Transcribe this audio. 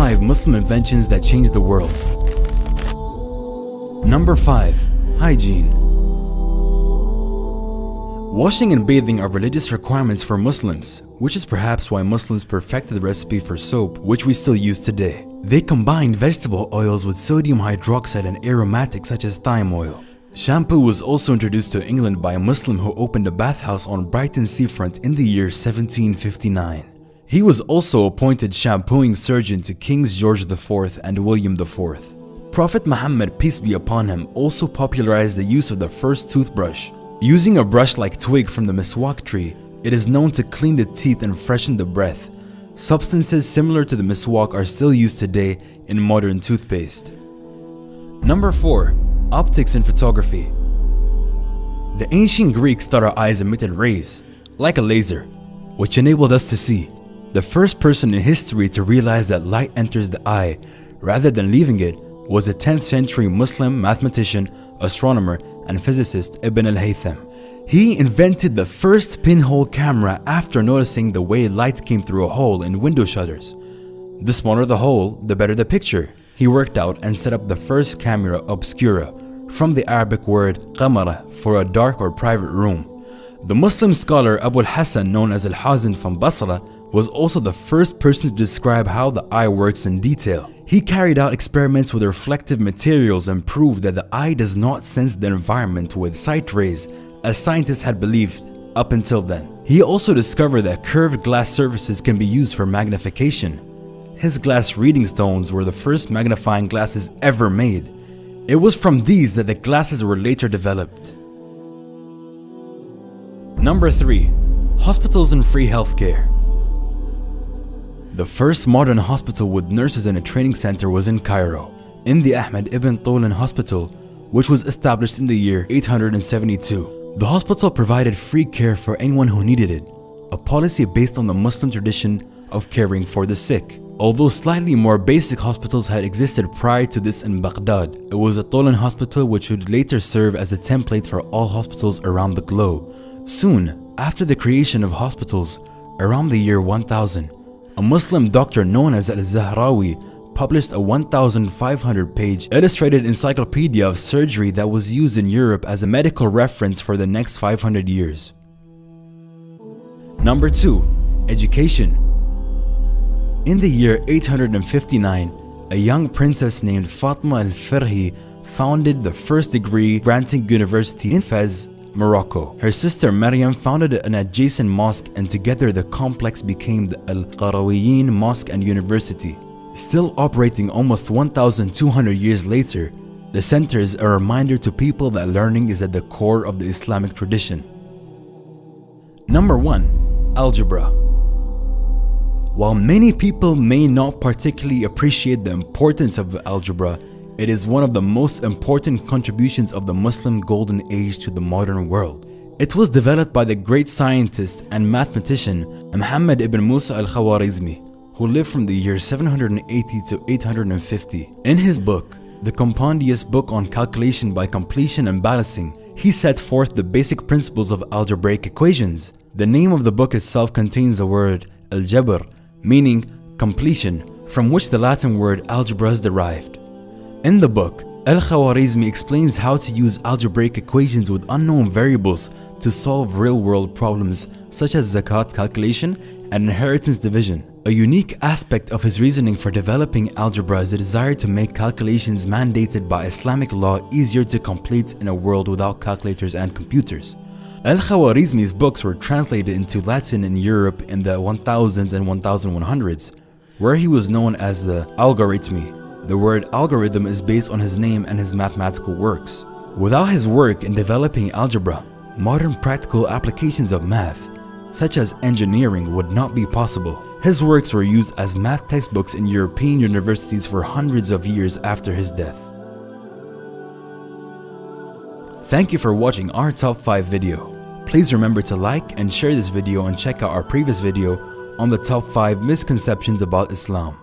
5 Muslim inventions that changed the world. Number 5. Hygiene. Washing and bathing are religious requirements for Muslims, which is perhaps why Muslims perfected the recipe for soap, which we still use today. They combined vegetable oils with sodium hydroxide and aromatics such as thyme oil. Shampoo was also introduced to England by a Muslim who opened a bathhouse on Brighton seafront in the year 1759. He was also appointed shampooing surgeon to Kings George IV and William IV. Prophet Muhammad, peace be upon him, also popularized the use of the first toothbrush. Using a brush-like twig from the miswak tree, it is known to clean the teeth and freshen the breath. Substances similar to the miswak are still used today in modern toothpaste. Number 4. Optics in photography. The ancient Greeks thought our eyes emitted rays, like a laser, which enabled us to see. The first person in history to realize that light enters the eye rather than leaving it was a 10th century Muslim mathematician, astronomer, and physicist Ibn al-Haytham. He invented the first pinhole camera after noticing the way light came through a hole in window shutters. The smaller the hole, the better the picture. He worked out and set up the first camera obscura, from the Arabic word qamara, for a dark or private room. The Muslim scholar Abu al-Hasan, known as al-Hazin from Basra, was also the first person to describe how the eye works in detail. He carried out experiments with reflective materials and proved that the eye does not sense the environment with sight rays, as scientists had believed up until then. He also discovered that curved glass surfaces can be used for magnification. His glass reading stones were the first magnifying glasses ever made. It was from these that the glasses were later developed. Number 3. Hospitals and free healthcare. The first modern hospital with nurses and a training center was in Cairo, in the Ahmed ibn Tulun Hospital, which was established in the year 872. The hospital provided free care for anyone who needed it, a policy based on the Muslim tradition of caring for the sick. Although slightly more basic hospitals had existed prior to this in Baghdad, it was a Tulun hospital which would later serve as a template for all hospitals around the globe. Soon after the creation of hospitals, around the year 1000, a Muslim doctor known as al-Zahrawi published a 1,500-page illustrated encyclopedia of surgery that was used in Europe as a medical reference for the next 500 years. Number 2. Education. In the year 859, a young princess named Fatma al-Firhi founded the first degree-granting university in Fez, Morocco. Her sister Maryam founded an adjacent mosque, and together the complex became the Al-Qarawiyyin Mosque and University. Still operating almost 1,200 years later, the center is a reminder to people that learning is at the core of the Islamic tradition. Number 1. Algebra. While many people may not particularly appreciate the importance of algebra, it is one of the most important contributions of the Muslim Golden Age to the modern world. It was developed by the great scientist and mathematician Muhammad ibn Musa al-Khwarizmi, who lived from the year 780 to 850. In his book, the compendious book on calculation by completion and balancing, he set forth the basic principles of algebraic equations. The name of the book itself contains the word al-jabr, meaning completion, from which the Latin word algebra is derived. In the book, al-Khwarizmi explains how to use algebraic equations with unknown variables to solve real-world problems such as zakat calculation and inheritance division. A unique aspect of his reasoning for developing algebra is the desire to make calculations mandated by Islamic law easier to complete in a world without calculators and computers. Al-Khwarizmi's books were translated into Latin in Europe in the 1000s and 1100s, where he was known as the Algorithmi. The word algorithm is based on his name and his mathematical works. Without his work in developing algebra, modern practical applications of math, such as engineering, would not be possible. His works were used as math textbooks in European universities for hundreds of years after his death. Thank you for watching our top 5 video. Please remember to like and share this video, and check out our previous video on the top 5 misconceptions about Islam.